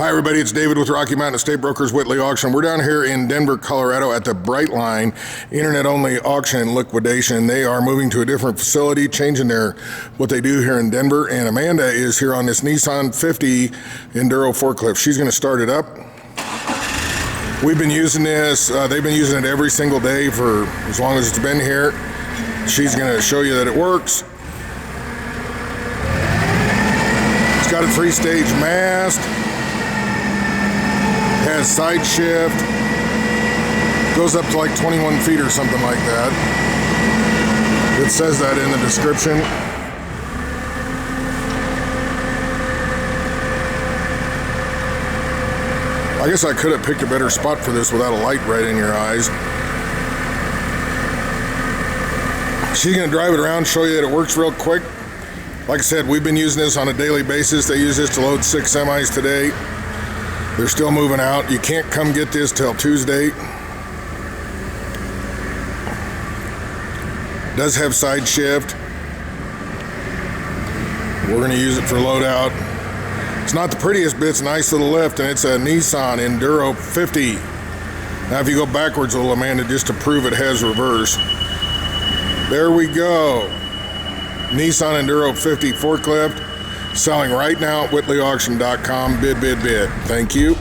Hi everybody, it's David with Rocky Mountain Estate Brokers Whitley Auction. We're down here in Denver, Colorado at the Brightline internet-only auction and liquidation. They are moving to a different facility, changing what they do here in Denver. And Amanda is here on this Nissan 50 Enduro forklift. She's going to start it up. We've been using this. They've been using it every single day for as long as it's been here. She's going to show you that it works. It's got a 3-stage mast. Has side shift, goes up to like 21 feet or something like that. It says that in the description. I guess I could have picked a better spot for this without a light right in your eyes. She's going to drive it around, show you that it works real quick. Like I said, we've been using this on a daily basis. They use this to load 6 semis today. They're still moving out. You can't come get this till Tuesday. Does have side shift. We're going to use it for loadout. It's not the prettiest, but it's a nice little lift, and it's a Nissan Enduro 50. Now if you go backwards a little, Amanda, just to prove it has reverse. There we go. Nissan Enduro 50 forklift. Selling right now at whitleyauction.com. Bid. Thank you.